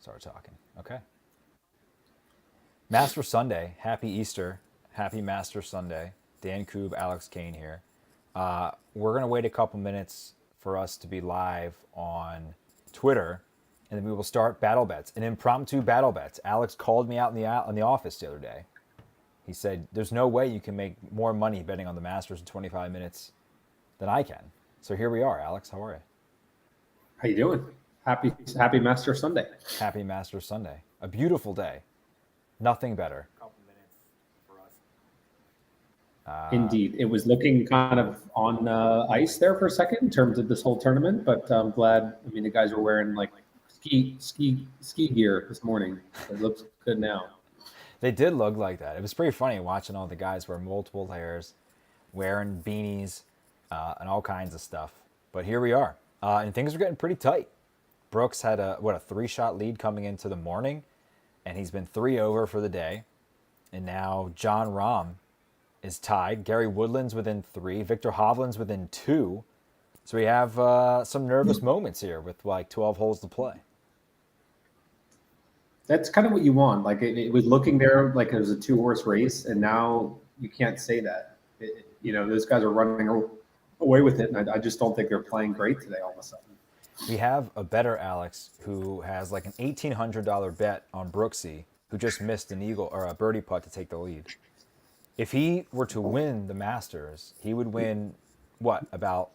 Start talking. Okay. Master Sunday. Happy Easter. Happy Master Sunday. Dan Koob, Alex Kane here. We're going to wait a couple minutes for us to be live on Twitter, and then we will start battle bets, an impromptu battle bets. Alex called me out in the office the other day. He said, "There's no way you can make more money betting on the Masters in 25 minutes than I can." So here we are, Alex. How are you? How you doing? Happy Master Sunday. Happy Masters Sunday. A beautiful day. Nothing better. Indeed, it was looking kind of on ice there for a second in terms of this whole tournament, but I'm glad. I mean, the guys were wearing like ski gear this morning. So it looks good now. They did look like that. It was pretty funny watching all the guys wear multiple layers, wearing beanies, and all kinds of stuff. But here we are, and things are getting pretty tight. Brooks had a 3-shot lead coming into the morning, and he's been 3 over for the day. And now Jon Rahm is tied. Gary Woodland's within 3. Victor Hovland's within 2. So we have some nervous moments here with like 12 holes to play. That's kind of what you want. Like it was looking there like it was a 2-horse race, and now you can't say that. Those guys are running away with it, and I just don't think they're playing great today all of a sudden. We have a bettor, Alex, who has like an $1,800 bet on Brooksy, who just missed an eagle or a birdie putt to take the lead. If he were to win the Masters, he would win what, about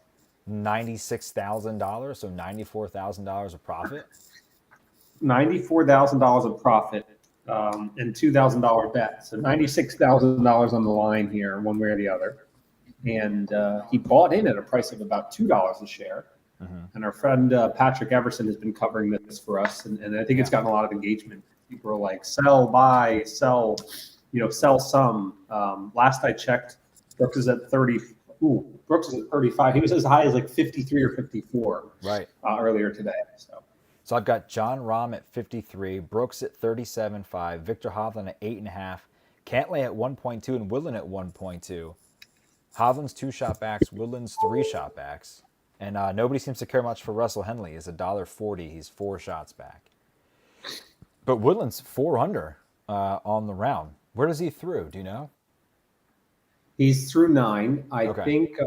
$96,000, so $94,000 of profit. $94,000 of profit and $2,000 bet. So $96,000 on the line here, one way or the other. And he bought in at a price of about $2 a share. Mm-hmm. And our friend Patrick Everson has been covering this for us, and I think it's gotten a lot of engagement. People are like, sell, buy, sell, sell some. Last I checked, Brooks is at 30. Brooks is at 35. He was as high as like 53 or 54 earlier today. So I've got Jon Rahm at 53, Brooks at 37.5, Victor Hovland at 8.5, Cantlay at 1.2, and Woodland at 1.2. Hovland's 2-shot backs, Woodland's 3-shot backs. And nobody seems to care much for Russell Henley. He's $1.40. He's 4 shots back. But Woodland's 4 under on the round. Where does he through? Do you know? He's through 9. I think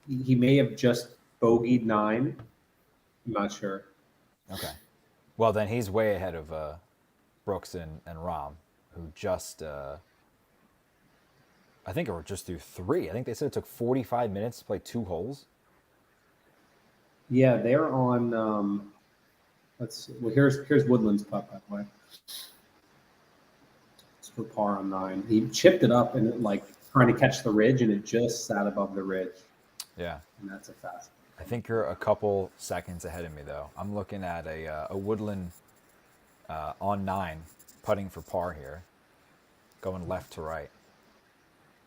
he may have just bogeyed 9. I'm not sure. Okay. Well, then he's way ahead of Brooks and Rahm, who just, I think, or just through 3. I think they said it took 45 minutes to play 2 holes. Yeah, they're on. Let's see. Well, here's Woodland's putt, by the way. It's for par on 9. He chipped it up and trying to catch the ridge, and it just sat above the ridge. Yeah, and that's a fast. I think you're a couple seconds ahead of me, though. I'm looking at a Woodland on 9, putting for par here, going left to right,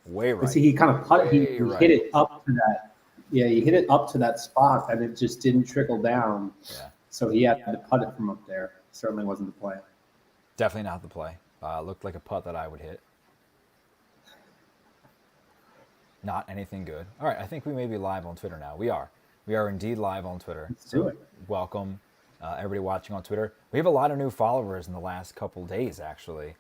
way right. See, he kind of he hit it up to that. Yeah, he hit it up to that spot, and it just didn't trickle down. Yeah. So he had to putt it from up there. Certainly wasn't the play. Definitely not the play. Looked like a putt that I would hit. Not anything good. All right, I think we may be live on Twitter now. We are. We are indeed live on Twitter. Let's do it. Welcome, everybody watching on Twitter. We have a lot of new followers in the last couple days, actually.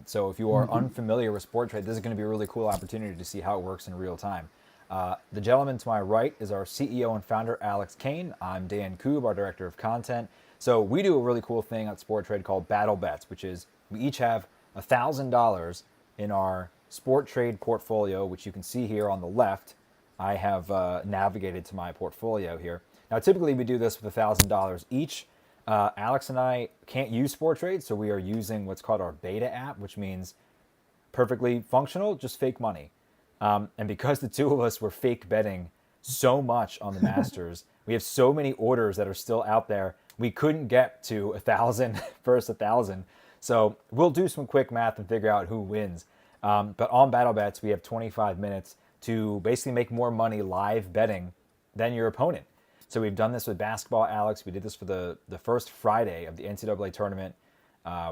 So if you are unfamiliar with Sport Trade, this is going to be a really cool opportunity to see how it works in real time. The gentleman to my right is our CEO and founder, Alex Kane. I'm Dan Koob, our director of content. So we do a really cool thing at Sport Trade called Battle Bets, which is we each have $1,000 in our Sport Trade portfolio, which you can see here on the left. I have navigated to my portfolio here. Now, typically we do this with $1,000 each. Alex and I can't use Sport Trade, so we are using what's called our beta app, which means perfectly functional, just fake money. And because the two of us were fake betting so much on the Masters, we have so many orders that are still out there. We couldn't get to 1,000 first 1,000. So we'll do some quick math and figure out who wins. But on Battle Bets, we have 25 minutes to basically make more money live betting than your opponent. So we've done this with basketball, Alex. We did this for the first Friday of the NCAA tournament.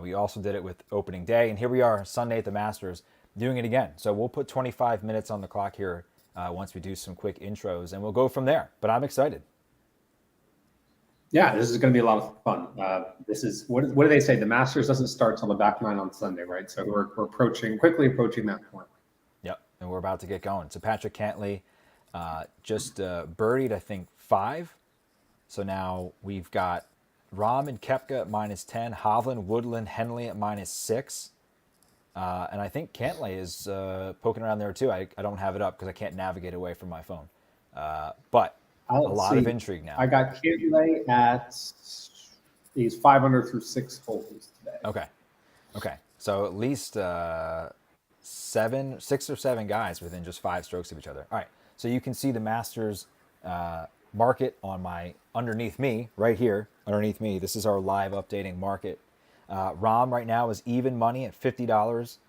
We also did it with opening day. And here we are, Sunday at the Masters, doing it again. So we'll put 25 minutes on the clock here once we do some quick intros, and we'll go from there. But I'm excited. Yeah, this is going to be a lot of fun. This is what do they say? The Masters doesn't start till the back nine on Sunday, right? So we're quickly approaching that point. Yep, and we're about to get going. So Patrick Cantlay just birdied, I think, 5. So now we've got Rahm and Koepka at -10, Hovland, Woodland, Henley at -6. And I think Cantlay is poking around there too. I don't have it up because I can't navigate away from my phone. But a lot of intrigue now. I got Cantlay at he's 500 through 6 holes today. Okay. So at least 6 or 7 guys within just 5 strokes of each other. All right. So you can see the Masters market on my underneath me right here. Underneath me, this is our live updating market. Rahm right now is even money at $50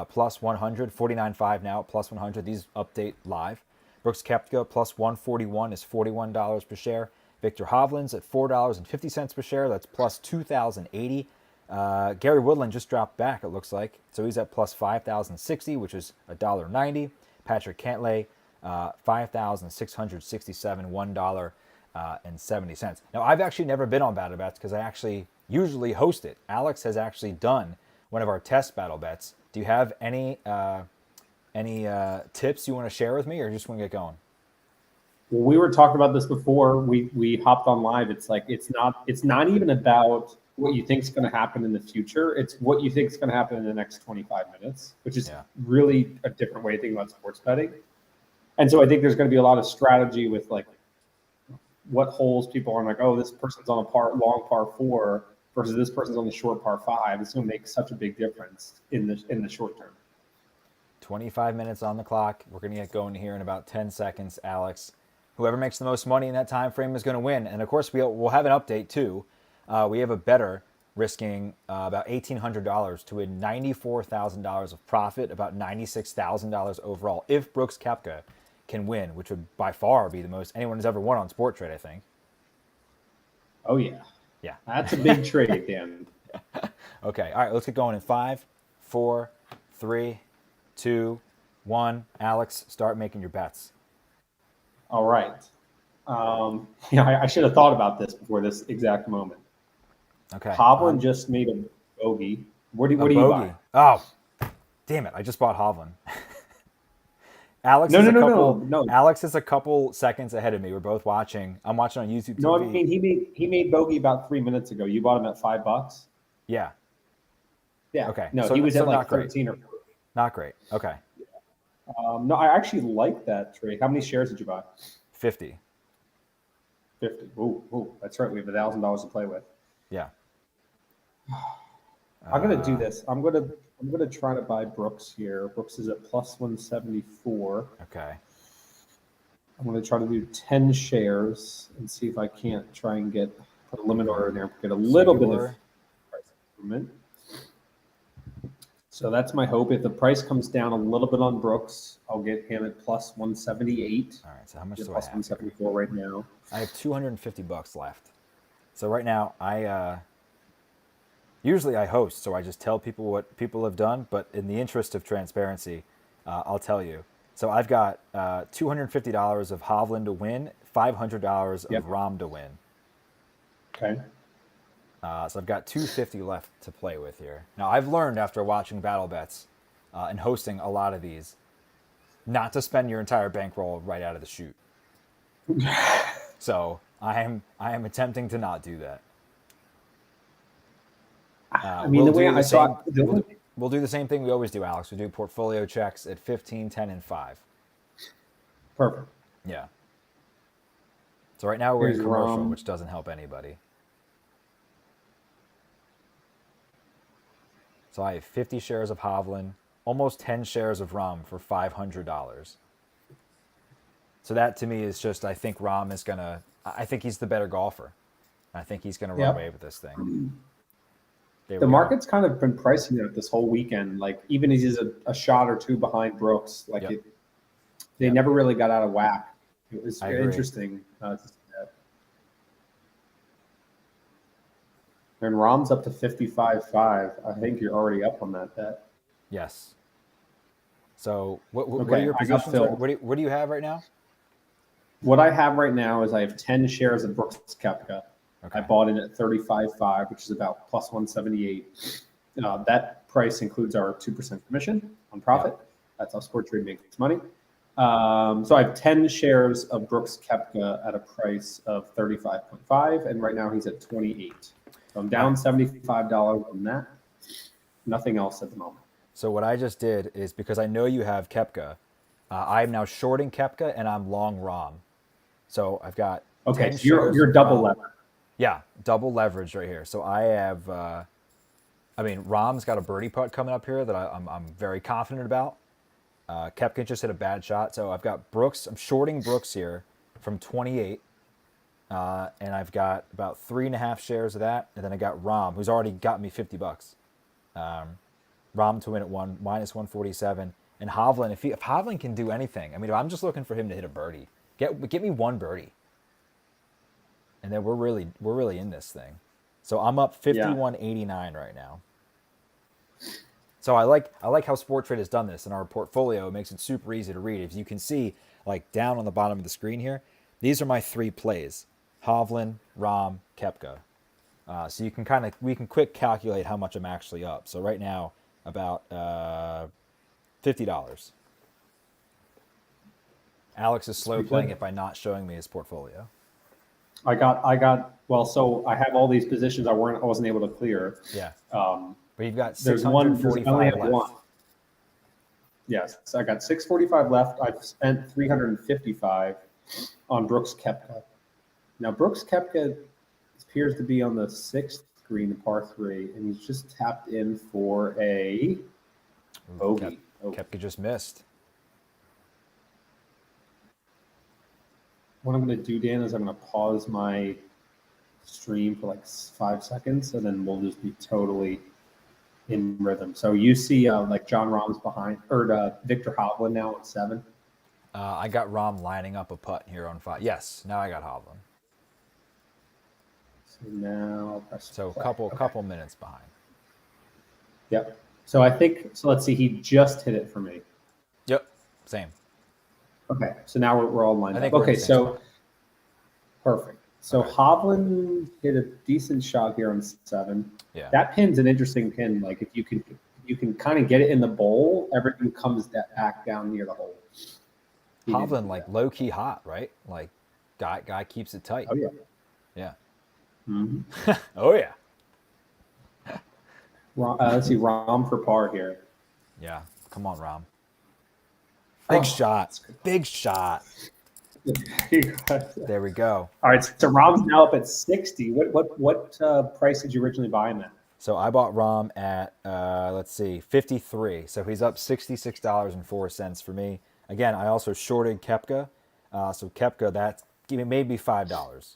plus 100, 49.5 now plus 100. These update live. Brooks Koepka plus 141 is $41 per share. Victor Hovland's at $4.50 per share. That's plus 2,080. Gary Woodland just dropped back, it looks like. So he's at plus 5,060, which is $1.90. Patrick Cantlay, 5,667, $1.70. Now, I've actually never been on Battle Bets because I actually usually host it. Alex has actually done one of our test Battle Bets. Do you have any tips you want to share with me, or just want to get going? Well, we were talking about this before we hopped on live. It's like it's not even about what you think is going to happen in the future. It's what you think is going to happen in the next 25 minutes, which is really a different way to think about sports betting. And so I think there's going to be a lot of strategy with like what holes people are like, oh, this person's on a long par 4 versus this person's on the short par 5. It's going to make such a big difference in the short term. 25 minutes on the clock. We're going to get going here in about 10 seconds, Alex. Whoever makes the most money in that time frame is going to win. And of course, we'll have an update too. We have a bettor risking about $1,800 to win $94,000 of profit, about $96,000 overall if Brooks Koepka can win, which would by far be the most anyone has ever won on Sport Trade, I think. Oh yeah. Yeah. That's a big trade, Dan. Okay. All right. Let's get going in 5, 4, 3, 2, 1. Alex, start making your bets. All right. I should have thought about this before this exact moment. Okay. Hovland just made a bogey. What do you buy? Oh, damn it! I just bought Hovland. Alex No. Alex is a couple seconds ahead of me. We're both watching. I'm watching on YouTube TV. No, I mean he made bogey about 3 minutes ago. You bought him at $5. Yeah. Yeah. Okay. No, he was at like 13 or 14. Not great. Okay. No, I actually like that trade. How many shares did you buy? 50. 50. Ooh, that's right. We have $1,000 to play with. Yeah. I'm gonna do this. I'm gonna try to buy Brooks here. Brooks is at plus 174. Okay. I'm gonna try to do 10 shares and see if I can't try and put a limit order in there, get a little bit of price improvement. So that's my hope. If the price comes down a little bit on Brooks, I'll get him at plus 178. All right. So how much do I plus have? 174 right now. I have $250 left. So right now, I usually I host, so I just tell people what people have done. But in the interest of transparency, I'll tell you. So I've got $250 of Hovland to win, $500 of Rahm to win. Okay. So I've got $250 left to play with here. Now I've learned after watching Battle Bets and hosting a lot of these, not to spend your entire bankroll right out of the chute. So I am attempting to not do that. I mean, the way I saw it, we'll do the same thing we always do, Alex. We do portfolio checks at 15, 10, and 5. Perfect. Yeah. So right now we're in commercial, Rahm. which doesn't help anybody. So I have 50 shares of Hovland, almost 10 shares of Rahm for $500. So that to me is just, I think Rahm is I think he's the better golfer. I think he's going to run away with this thing. The market's kind of been pricing it this whole weekend. Like even as he's a shot or two behind Brooks, like they never really got out of whack. It was interesting. To see that. And Rahm's up to 55.5. I think you're already up on that bet. Yes. So what are your positions? What do you have right now? What I have right now is I have 10 shares of Brooks Koepka. I bought it at 35.5, which is about plus 178. That price includes our 2% commission on profit. Yeah. That's how Sport Trade makes money. So I have 10 shares of Brooks Koepka at a price of 35.5, and right now he's at 28. So I'm down $75 on that. Nothing else at the moment. So what I just did is, because I know you have Koepka, I'm now shorting Koepka and I'm long Rahm. So I've got Okay, 10 so you're shares double of Rahm. lever. Yeah, double leverage right here. So I have, Rahm's got a birdie putt coming up here that I'm very confident about. Koepka just hit a bad shot. So I've got Brooks. I'm shorting Brooks here from 28. And I've got about 3.5 shares of that. And then I got Rahm, who's already got me $50. Rahm to win at minus 147. And Hovland, if Hovland can do anything, if I'm just looking for him to hit a birdie, get me one birdie. And then we're really in this thing. So I'm up 51.89 right now. So I like how Sport Trade has done this in our portfolio. It makes it super easy to read. If you can see, like down on the bottom of the screen here, these are my 3 plays: Hovland, Rahm, Koepka. So we can quick calculate how much I'm actually up. So right now, about $50. Alex is slow playing it by not showing me his portfolio. I got. Well, so I have all these positions I wasn't able to clear. Yeah. Um, But you've got there's one. I 645 only have left. one. Yes, so I got 645 left. I've spent 355 on Brooks Koepka. Now Brooks Koepka appears to be on the 6th green, the par 3, and he's just tapped in for a bogey. Koepka just missed. What I'm going to do, Dan, is I'm going to pause my stream for like 5 seconds, and then we'll just be totally in rhythm. So you see like John Rahm's behind, or Victor Hovland now on 7. I got Rahm lining up a putt here on 5. Yes, now I got Hovland. So now I'll press So play. couple minutes behind. Yep. So I think, so let's see, he just hit it for me. Yep, same. Okay, so now we're all lined I up. think we're in Okay, the same so spot. perfect. So Okay. Hovland hit a decent shot here on 7. Yeah. That pin's an interesting pin. Like if you can kind of get it in the bowl, everything comes back down near the hole. He didn't Hovland, do like that. low key hot, right? Like guy keeps it tight. Oh yeah. Yeah. Mhm. Oh yeah. Let's see, Rahm for par here. Yeah. Come on, Rahm. Oh, Big shot. that's good. Big shot. There we go. All right, so Rahm's now up at 60. What price did you originally buy him at? So I bought Rahm at let's see, 53. So he's up $66.04 for me. Again, I also shorted Koepka. So Koepka, that made me $5.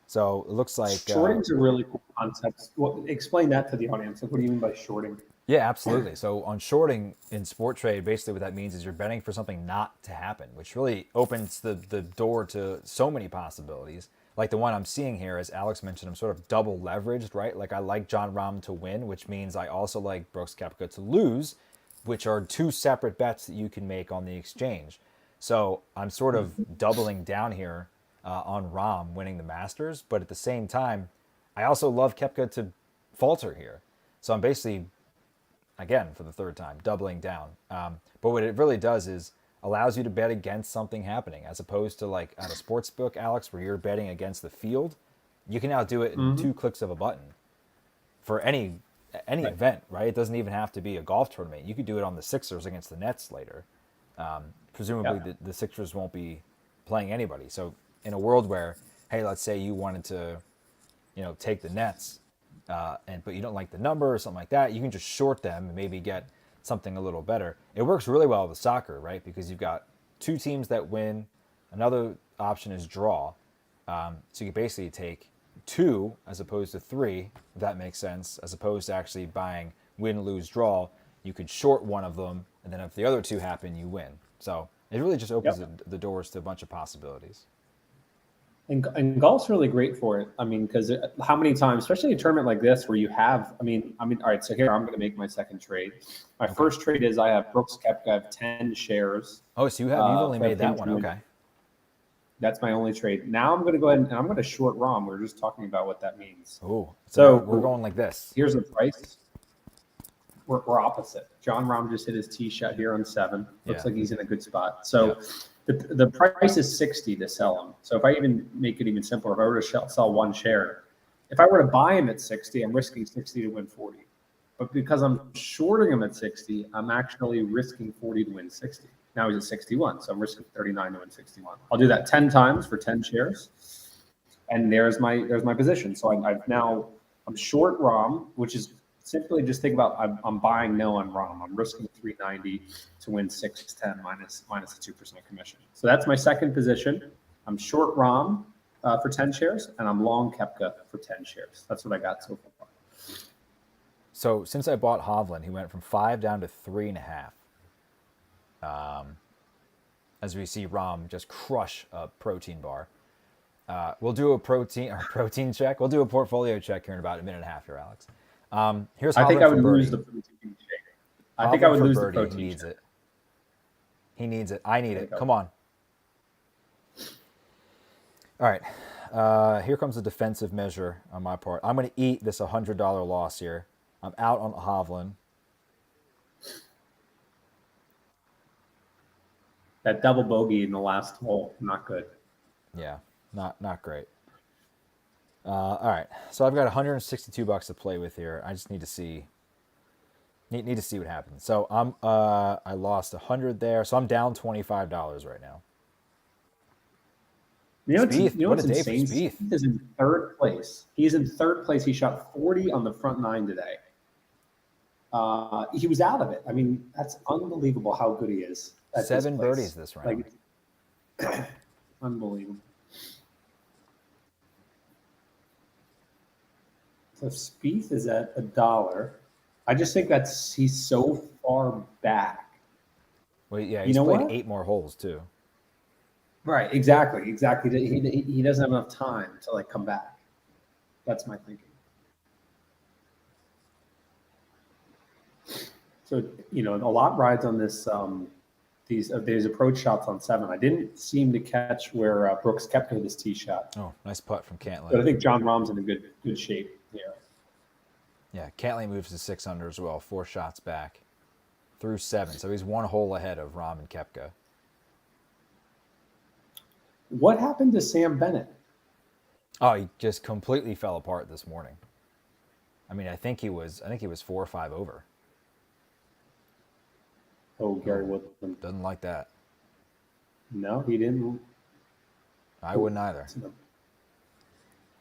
So it looks like Shorting's a really cool concept. Well, explain that to the audience. Like, what do you mean by shorting? yeah, absolutely. So on shorting in Sport Trade, basically what that means is you're betting for something not to happen, which really opens the door to so many possibilities. Like the one I'm seeing here, as Alex mentioned, I'm sort of double leveraged, right? Like I like John Rahm to win, which means I also like Brooks Koepka to lose, which are 2 separate bets that you can make on the exchange. So I'm sort of doubling down here on Rahm winning the Masters, but at the same time, I also love Koepka to falter here. So I'm basically, again, for the 3rd time, doubling down. But what it really does is allows you to bet against something happening, as opposed to like at a sports book, Alex, where you're betting against the field. You can now do it in 2 clicks of a button for any event, right? It doesn't even have to be a golf tournament. You could do it on the Sixers against the Nets later. Presumably, the Sixers won't be playing anybody. So in a world where, hey, let's say you wanted to, take the Nets, but you don't like the number or something like that, you can just short them and maybe get something a little better. It works really well with soccer, right? Because you've got 2 teams that win. Another option is draw. So you can basically take 2 as opposed to 3, if that makes sense, as opposed to actually buying win, lose, draw. You could short one of them, and then if the other 2 happen, you win. So it really just opens the doors to a bunch of possibilities. And golf's really great for it. I mean, because how many times, especially in a tournament like this, where you have, all right. So here I'm going to make my second trade. My first trade is I have Brooks Koepka. I have 10 shares. Oh, so you've only made that one. Okay. That's my only trade. Now I'm going to go ahead and I'm going to short Rom. We're just talking about what that means. Oh, So we're going like this. Here's the price. We're opposite. John Rahm just hit his tee shot here on 7. Looks like he's in a good spot. So the price is 60 to sell him. So if I even make it even simpler, if I were to sell one share, if I were to buy him at 60, I'm risking 60 to win 40. But because I'm shorting him at 60, I'm actually risking 40 to win 60. Now he's at 61, so I'm risking 39 to win 61. I'll do that 10 times for 10 shares, and there's my position. So I'm short Rom, which is simply just think about I'm buying no on Rom. I'm risking 390 to win 610 minus a 2% commission. So that's my second position. I'm short Rom for 10 shares, and I'm long Koepka for 10 shares. That's what I got so far. So since I bought Hovland, he went from 5 down to 3.5. As we see Rom just crush a protein bar. We'll do a protein check. We'll do a portfolio check here in about a minute and a half here, Alex. Here's Hovland. I think I would for lose the protein shake. I think I would lose the protein. He needs it. He needs it. I need it. Come on. All right. Here comes a defensive measure on my part. I'm going to eat this $100 loss here. I'm out on Hovland. That double bogey in the last hole, not good. Yeah, not great. All right, so I've got $162 to play with here. I just need to see what happens. So I lost 100 there, so I'm down $25 right now. What's a day insane? For Spieth. Spieth is in third place. He's in third place. He shot 40 on the front 9 today. He was out of it. I mean, that's unbelievable how good he is. 7 birdies this round. Unbelievable. So Spieth is at $1. I just think he's so far back. Well, yeah, he's played 8 more holes too. Right, exactly. He doesn't have enough time to come back. That's my thinking. So a lot rides on this. These approach shots on 7. I didn't seem to catch where Brooks Koepka hit his tee shot. Oh, nice putt from Cantlay. But I think John Rahm's in a good shape here. Yeah, Cantlay moves to 6 under as well, 4 shots back through 7. So he's 1 hole ahead of Rahm and Koepka. What happened to Sam Bennett? Oh, he just completely fell apart this morning. I mean, I think he was 4 or 5 over. Oh, Gary Woodland. Doesn't like that. No, he didn't. I wouldn't either.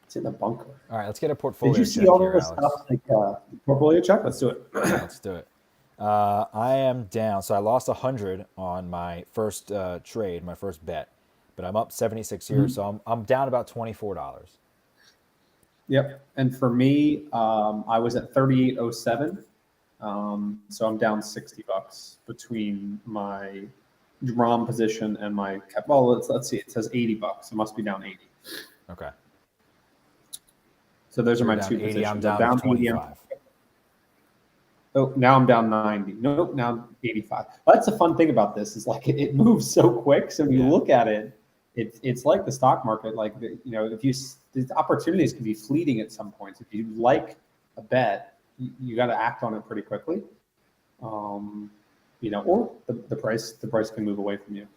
It's in the bunker. All right, let's get a portfolio check. Did you see all here, this Alex. stuff portfolio check? Let's do it. Let's do it. I am down. So I lost 100 on my first trade, my first bet, but I'm up 76 here. So I'm down about $24. Yep. And for me, I was at 38.07. So I'm down $60 between my Rahm position and my cap. Well, let's see. It says $80. It must be down 80. Okay. So those are my two 80, positions. I'm down 25. Oh, now I'm down 90. Nope, now 85. Well, that's the fun thing about this is it moves so quick. So when you look at it, it's like the stock market. If the opportunities can be fleeting at some points. If you like a bet, you got to act on it pretty quickly. Or the price can move away from you.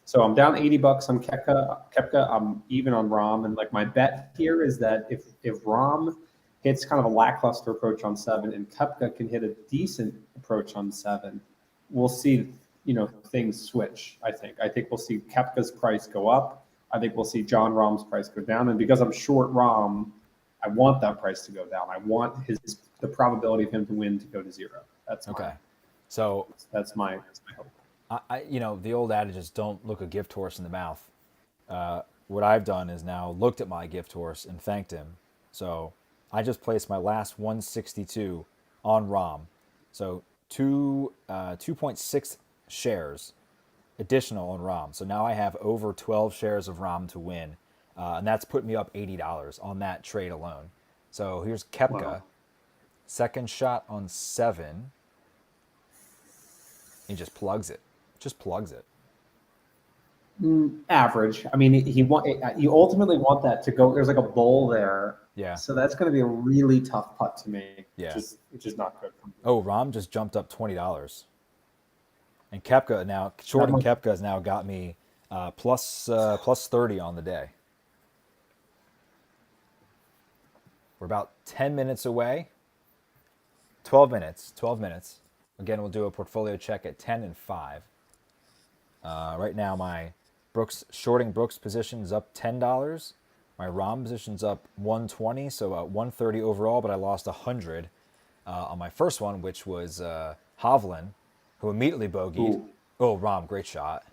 So I'm down $80 on Koepka. I'm even on Rahm, and my bet here is that if Rahm hits kind of a lackluster approach on 7 and Koepka can hit a decent approach on 7, we'll see things switch. I think we'll see Koepka's price go up. I think we'll see John Rahm's price go down, and because I'm short Rahm, I want that price to go down. I want the probability of him to win to go to 0. That's okay. So that's my hope. The old adage is don't look a gift horse in the mouth. What I've done is now looked at my gift horse and thanked him. So I just placed my last 162 on Rahm. So 2.6 shares additional on Rahm. So now I have over 12 shares of Rahm to win. And that's put me up $80 on that trade alone. So here's Koepka. Wow. Second shot on 7. He just plugs it. Average. I mean, you ultimately want that to go. There's like a bowl there, Yeah. so that's going to be a really tough putt to make, Yeah. which is not good. Oh, Rom just jumped up $20, and Kepka now That shorting much. Kepka has now got me plus 30 on the day. We're about 10 minutes away. 12 minutes. 12 minutes. Again, we'll do a portfolio check at 10 and 5. Right now, my shorting Brooks position is up $10. My Rom position's up 120, so 130 overall, but I lost 100 on my first one, which was Hovland, who immediately bogeyed. Ooh, Oh, Rom, great shot.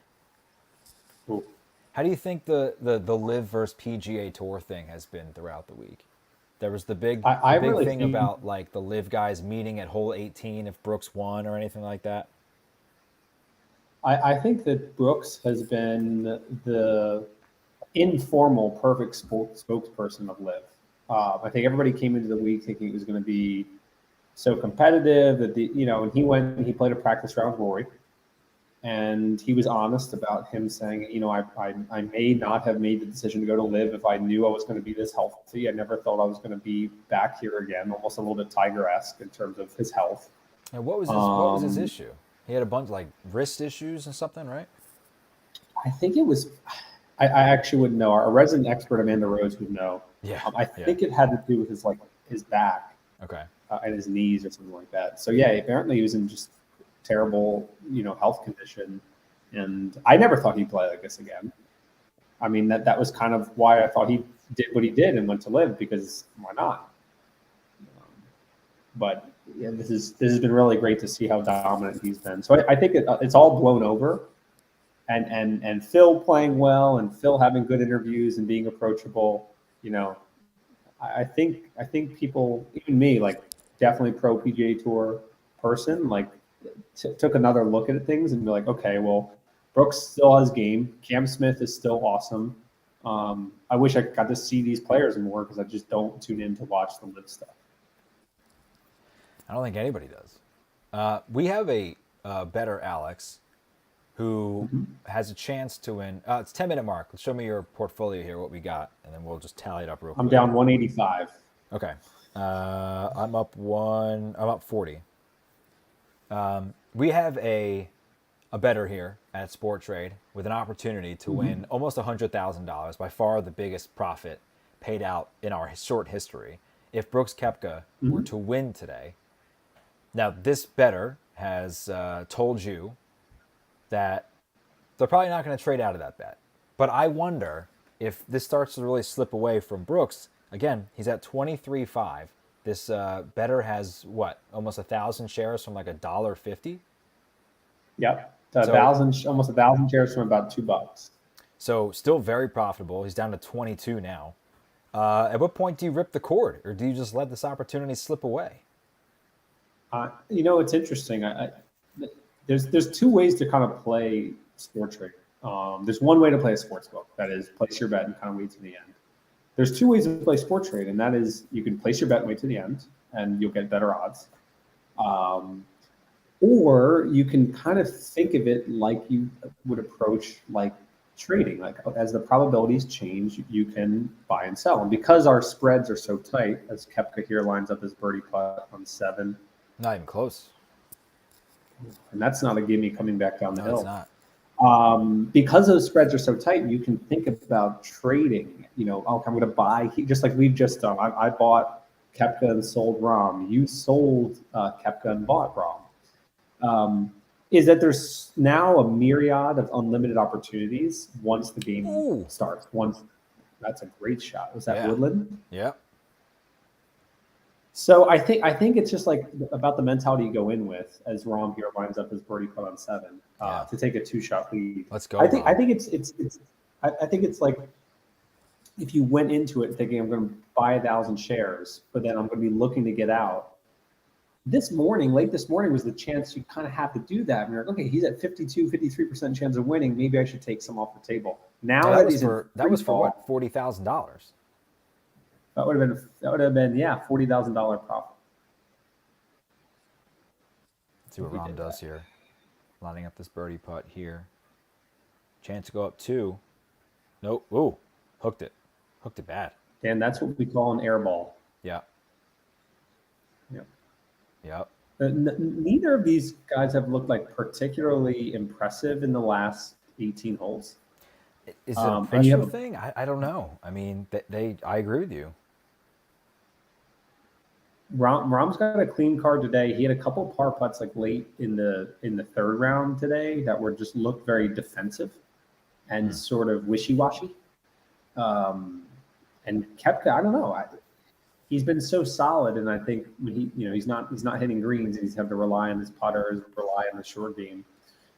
ooh. How do you think the Live versus PGA Tour thing has been throughout the week? There was I the big really thing think about like the Live guys meeting at hole 18 if Brooks won or anything like that. I think that Brooks has been the informal perfect spokesperson of Live. I think everybody came into the week thinking it was going to be so competitive that and he played a practice round with Rory, and he was honest about him saying, I may not have made the decision to go to Live if I knew I was going to be this healthy. I never thought I was going to be back here again. Almost a little bit Tiger-esque in terms of his health. And what was his Um, issue? He had a bunch like wrist issues and something, right? I think it was. I actually wouldn't know. Our resident expert Amanda Rose would know. Yeah. I Yeah. think it had to do with his back Okay. and his knees or something like that. So yeah, apparently he was in just terrible health condition, and I never thought he'd play like this again. I mean that was kind of why I thought he did what he did and went to Live, because why not? But yeah, this has been really great to see how dominant he's been. So I think it's all blown over, and Phil playing well, and Phil having good interviews and being approachable. I think people, even me, like definitely pro PGA Tour person, like took another look at things and be like, okay, well, Brooks still has game. Cam Smith is still awesome. I wish I got to see these players more because I just don't tune in to watch the Live stuff. I don't think anybody does. We have a better Alex who has a chance to win. It's 10-minute mark. Show me your portfolio here, what we got, and then we'll just tally it up real I'm quick. down 185. Okay. I'm up one. I'm up 40. We have a better here at Sport Trade with an opportunity to win almost $100,000, by far the biggest profit paid out in our short history, if Brooks Koepka were to win today. Now, this better has told you that they're probably not going to trade out of that bet. But I wonder if this starts to really slip away from Brooks. Again, he's at 23.5. This better has what, almost 1,000 shares from like $1.50. Yep, So almost 1,000 shares from about $2. so still very profitable. He's down to 22 now. At what point do you rip the cord, or do you just let this opportunity slip away? It's interesting. There's two ways to kind of play sport trade. There's one way to play a sports book, that is place your bet and kind of wait to the end. There's two ways to play sport trade, and that is you can place your bet and wait to the end, and you'll get better odds. Or you can kind of think of it like you would approach like trading. Like as the probabilities change, you can buy and sell. And because our spreads are so tight, as Koepka here lines up his birdie putt on 7, Not even close. and that's not a gimme coming back down the No, it's hill. not. Because those spreads are so tight, you can think about trading. Okay, I'm going to buy, just like we've just done. I bought Koepka and sold Rom. You sold Koepka and bought Rom. Is that there's now a myriad of unlimited opportunities once the game Ooh. starts. That's a great shot. Was that Yeah. Woodland? Yeah. So I think it's just like about the mentality you go in with, as Rom here lines up his birdie putt on 7 Yeah. to take a 2-shot lead. Let's go, I think Rom. it's like if you went into it thinking I'm going to buy 1,000 shares, but then I'm going to be looking to get out. Late this morning was the chance you kind of have to do that. And you're like, okay, he's at 53% chance of winning. Maybe I should take some off the table. Now That that was he's for what, $40,000. that would have been $40,000 profit. Let's see what We Rom did does that. here. Lining up this birdie putt here. Chance to go up 2. Nope. Ooh, hooked it. Hooked it bad. Dan, that's what we call an air ball. Yeah. Yep. Yep. Neither of these guys have looked like particularly impressive in the last 18 holes. Is it an and you have impression thing? I don't know. I mean, I agree with you. Rahm's got a clean card today. He had a couple par putts like late in the third round today that were just looked very defensive and sort of wishy-washy. And Koepka, I don't know. He's been so solid, and I think when he's not hitting greens, and he's had to rely on his putters, rely on the short game,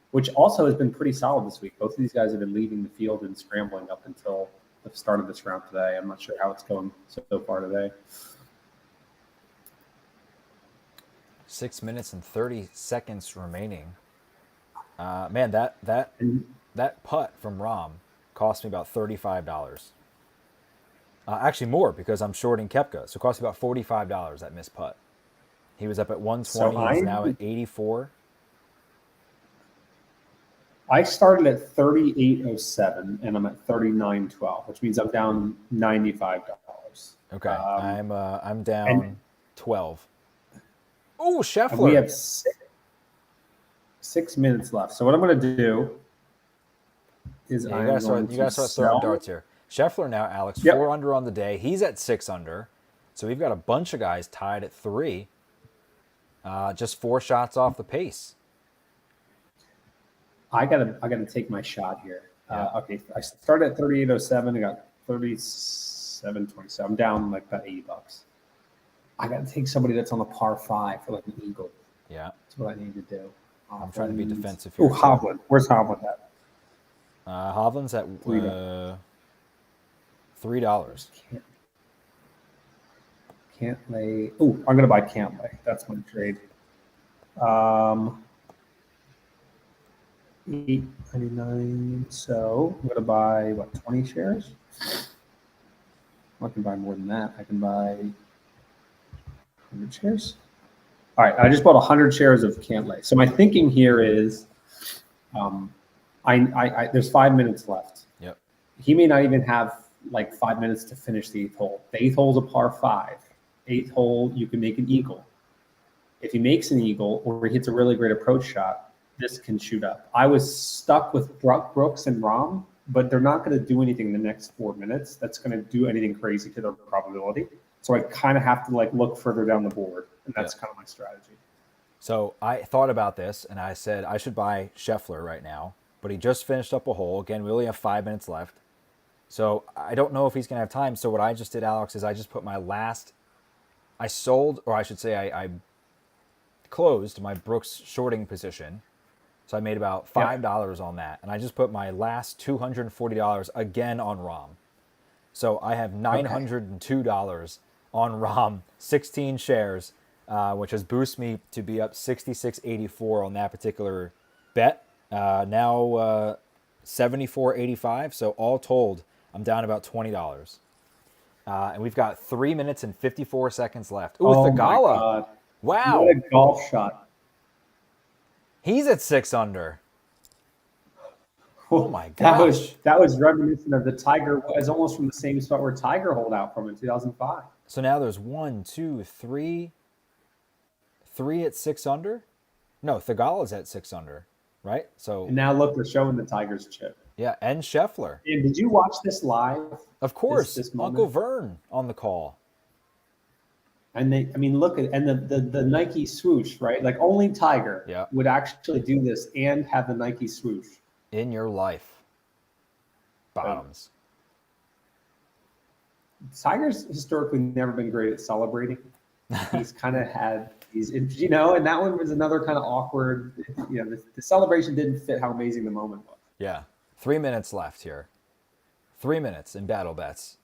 which also has been pretty solid this week. Both of these guys have been leading the field and scrambling up until the start of this round today. I'm not sure how it's going so far today. 6 minutes and 30 seconds remaining. Man, that putt from Rahm cost me about $35. Actually more, because I'm shorting Koepka. So it cost me about $45, that missed putt. He was up at 120. He's now at 84. I started at 38.07 and I'm at 39.12, which means I'm down $95. Okay, I'm down 12. Oh, Scheffler. And we have 6 minutes left. So what I'm going to do is you gotta start throwing darts here. Scheffler now, Alex, 4 under on the day. He's at 6 under. So we've got a bunch of guys tied at 3. Just 4 shots off the pace. I gotta take my shot here. Okay, I started at 38.07. I got 37.27. I'm down like about $80. I gotta take somebody that's on a par 5 for like an eagle. Yeah, that's what I need to do. I'm trying to be defensive here. Oh, Hovland. Where's Hovland at? Hovland's at $3. Cantlay. Oh, I'm gonna buy Cantlay. That's my trade. $8.99. So I'm gonna buy 20 shares. I can buy more than that. I can buy 100 shares. All right, I just bought 100 shares of Cantlay. So my thinking here is, there's 5 minutes left. Yep. He may not even have like 5 minutes to finish the 8th hole. The 8th hole is a par 5. 8th hole, you can make an eagle. If he makes an eagle or he hits a really great approach shot, this can shoot up. I was stuck with Brooks and Rahm, but they're not going to do anything in the next 4 minutes that's going to do anything crazy to their probability. So I kind of have to like look further down the board, and that's kind of my strategy. So I thought about this, and I said I should buy Scheffler right now, but he just finished up a hole. Again, we only have 5 minutes left. So I don't know if he's going to have time. So what I just did, Alex, is I just put I sold, or I should say I closed my Brooks shorting position. So I made about $5 on that. And I just put my last $240 again on Rahm. So I have $902 on Rahm, 16 shares, which has boosted me to be up 66.84 on that particular bet. Now 74.85. So all told, I'm down about $20. And we've got 3 minutes and 54 seconds left. Ooh, Thigala. Wow. What a golf shot. He's at 6 under. Oh my gosh. That was reminiscent of the Tiger. It's almost from the same spot where Tiger holed out from in 2005. So now there's 1, 2, 3 at 6 under. No, Thigala's at 6 under, right? So and now look, they're showing the Tiger's chip. Yeah, and Scheffler. And did you watch this live? Of course, this Uncle Vern on the call. And look at the Nike swoosh, right? Like only Tiger would actually do this and have the Nike swoosh in your life. Bottoms. Tiger's historically never been great at celebrating. He's kind of had these, and that one was another kind of awkward. The celebration didn't fit how amazing the moment was. Yeah, 3 minutes left here. 3 minutes in battle bets.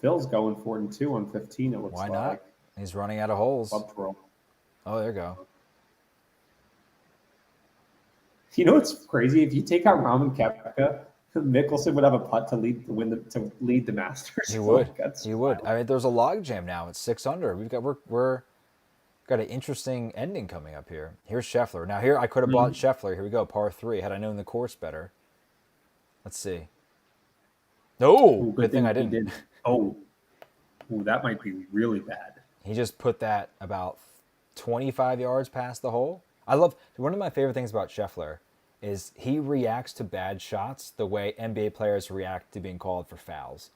Phil's going 4-2 on 15. It looks like. Why not? He's running out of holes. Club twirl. Oh, there you go. You know what's crazy? If you take out Rahm and Koepka, Mickelson would have a putt to lead the Masters. He would. He would. I mean, there's a log jam now. It's 6 under. We're got an interesting ending coming up here. Here's Scheffler. Now here I could have bought Scheffler. Here we go, par 3. Had I known the course better. Let's see. No, Ooh, good thing I he didn't. did. Oh, ooh, that might be really bad. He just put that about 25 yards past the hole. I love one of my favorite things about Scheffler is he reacts to bad shots the way NBA players react to being called for fouls.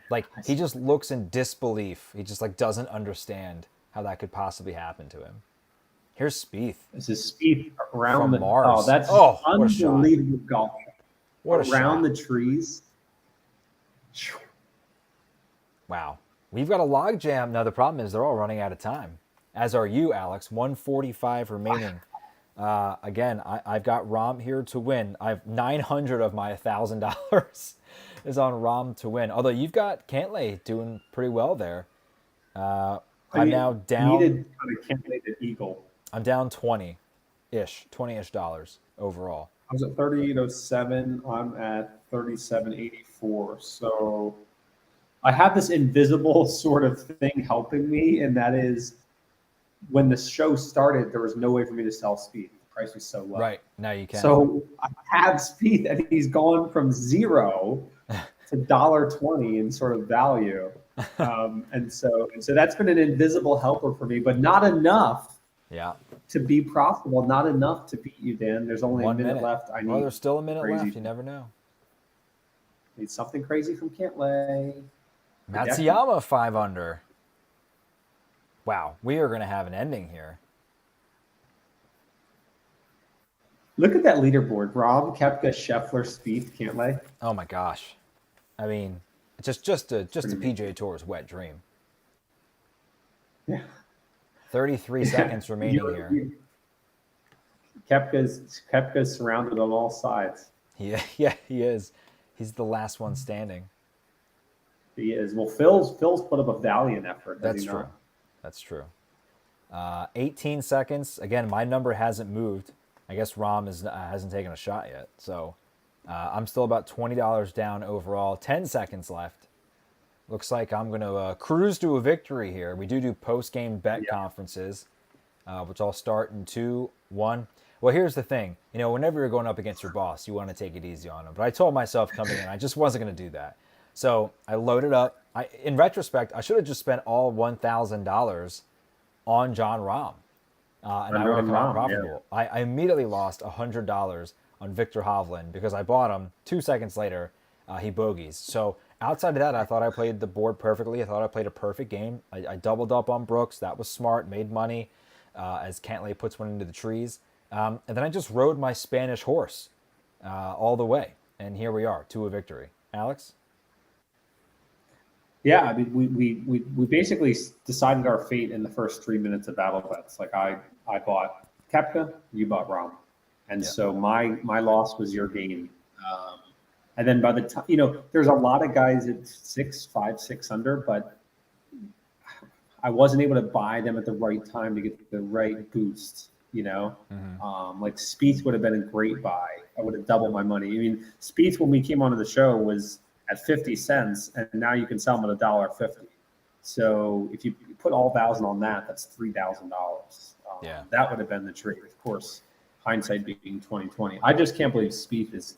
Like he just looks in disbelief. He just like doesn't understand how that could possibly happen to him. Here's Spieth. This is Spieth around From the Mars. Oh, that's Oh, what a shot. unbelievable golf. What a Around shot. the trees. Wow. We've got a log jam. Now, the problem is they're all running out of time, as are you, Alex. 145 remaining. Again, I've got Rahm here to win. I have 900 of my $1,000 is on Rahm to win. Although you've got Cantlay doing pretty well there. I'm now down. Needed kind of Cantlay to eagle. I'm down 20-ish dollars overall. I was at 3807. I'm at 3784. So I have this invisible sort of thing helping me, and that is when the show started, there was no way for me to sell Spieth. The price was so low. Right. Now you can. So I have Spieth, and he's gone from 0 to $1.20 in sort of value. And so that's been an invisible helper for me, but not enough Yeah. to be profitable, not enough to beat you, Dan. There's only 1 a minute minute left. I Well, need there's still a minute crazy. left. You never know. Need something crazy from Cantlay. Matsuyama 5 under. Wow, we are going to have an ending here. Look at that leaderboard. Rob, Koepka, Scheffler, Spieth, Cantlay. Oh my gosh. I mean, just a PGA Tour's wet dream. Yeah. 33 seconds remaining here. Koepka's surrounded on all sides. Yeah, he is. He's the last one standing. He is. Well, Phil's put up a valiant effort. That's true. That's true. 18 seconds. Again, my number hasn't moved. I guess Rahm hasn't taken a shot yet. So I'm still about $20 down overall. 10 seconds left. Looks like I'm going to cruise to a victory here. We do post-game bet conferences, which I'll start in 2, 1. Well, here's the thing. You know, whenever you're going up against your boss, you want to take it easy on him. But I told myself coming in, I just wasn't going to do that. So I loaded up. In retrospect, I should have just spent all $1,000 on Jon Rahm, and I would have come out profitable. Yeah. I immediately lost $100 on Victor Hovland because I bought him 2 seconds later. He bogeys. So outside of that, I thought I played the board perfectly. I thought I played a perfect game. I doubled up on Brooks. That was smart. Made money as Cantlay puts one into the trees. And then I just rode my Spanish horse all the way. And here we are, to a victory. Alex? Yeah, I mean, we basically decided our fate in the first 3 minutes of battle bets. Like I bought Koepka, you bought Rahm, and so my loss was your gain. And then by the time, there's a lot of guys at 5, 6 under, but I wasn't able to buy them at the right time to get the right boost. Like Spieth would have been a great buy. I would have doubled my money. I mean, Spieth when we came onto the show was at 50 cents, and now you can sell them at $1.50. So if you put all 1,000 on that, that's $3,000. That would have been the trade. Of course, hindsight being 2020. I just can't believe Spieth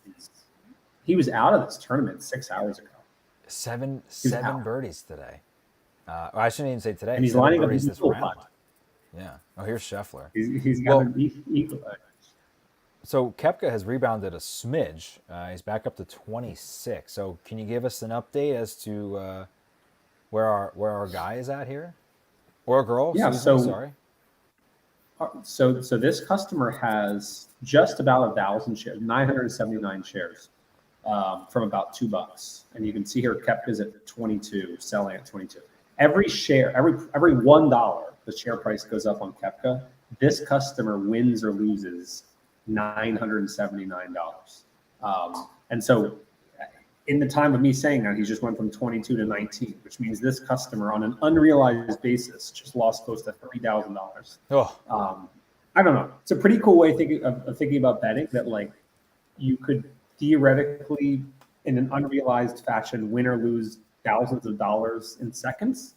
he was out of this tournament 6 hours ago. Seven birdies today. I shouldn't even say today. And he's lining up this round. Yeah. Oh, here's Scheffler. He's got an eagle. So Koepka has rebounded a smidge. He's back up to 26. So can you give us an update as to where our guy is at here, or girl? Yeah. Sorry. So this customer has just about 1,000 shares, 979 shares, from about $2, and you can see here Koepka's at 22, selling at 22. Every share, every $1, the share price goes up on Koepka. This customer wins or loses $979. And so in the time of me saying that, he's just went from 22 to 19, which means this customer on an unrealized basis just lost close to $3,000. Oh. I don't know. It's a pretty cool way of thinking about betting, that like you could theoretically in an unrealized fashion win or lose thousands of dollars in seconds.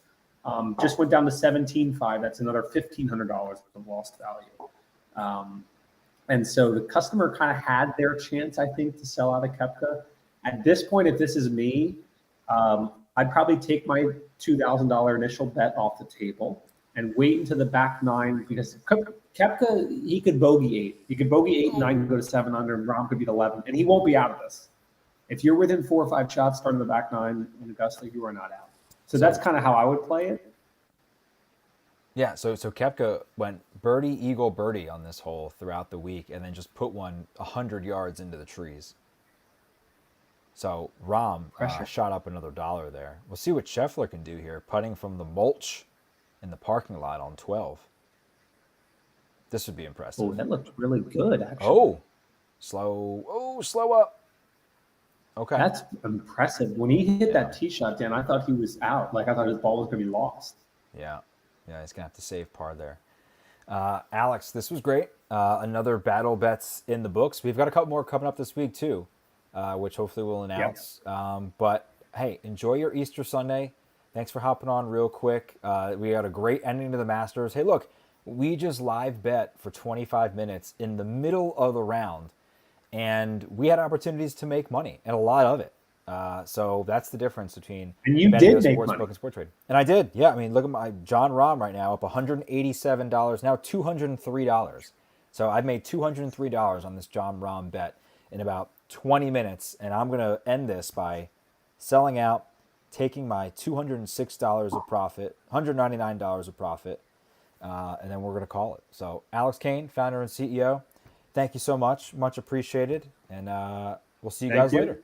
Just went down to 17.5. That's another $1,500 of lost value. And so the customer kind of had their chance, I think, to sell out of Kepka. At this point, if this is me, I'd probably take my $2,000 initial bet off the table and wait until the back nine, because Kepka, he could bogey 8. He could bogey 8 and 9, go to 7 under, and Rahm could beat 11, and he won't be out of this. If you're within 4 or 5 shots starting the back nine in Augusta, you are not out. So that's kind of how I would play it. Yeah, so Koepka went birdie, eagle, birdie on this hole throughout the week, and then just put one 100 yards into the trees. So Rahm shot up another $1 there. We'll see what Scheffler can do here, putting from the mulch in the parking lot on 12. This would be impressive. Oh, that looked really good, actually. Oh, slow up. Okay. That's impressive. When he hit that tee shot, Dan, I thought he was out. Like, I thought his ball was going to be lost. Yeah, he's going to have to save par there. Alex, this was great. Another battle bets in the books. We've got a couple more coming up this week, too, which hopefully we'll announce. Yep. But, hey, enjoy your Easter Sunday. Thanks for hopping on real quick. We had a great ending to the Masters. Hey, look, we just live bet for 25 minutes in the middle of the round, and we had opportunities to make money, and a lot of it. So that's the difference between and you did make sportsbook money. And Sport Trade. And I did. Yeah, I mean, look at my John Rahm right now, up $187, now $203. So I've made $203 on this John Rahm bet in about 20 minutes, and I'm going to end this by selling out, taking my $206 of profit, $199 of profit, and then we're going to call it. So Alex Kane, founder and CEO, thank you so much. Much appreciated. And we'll see you guys later.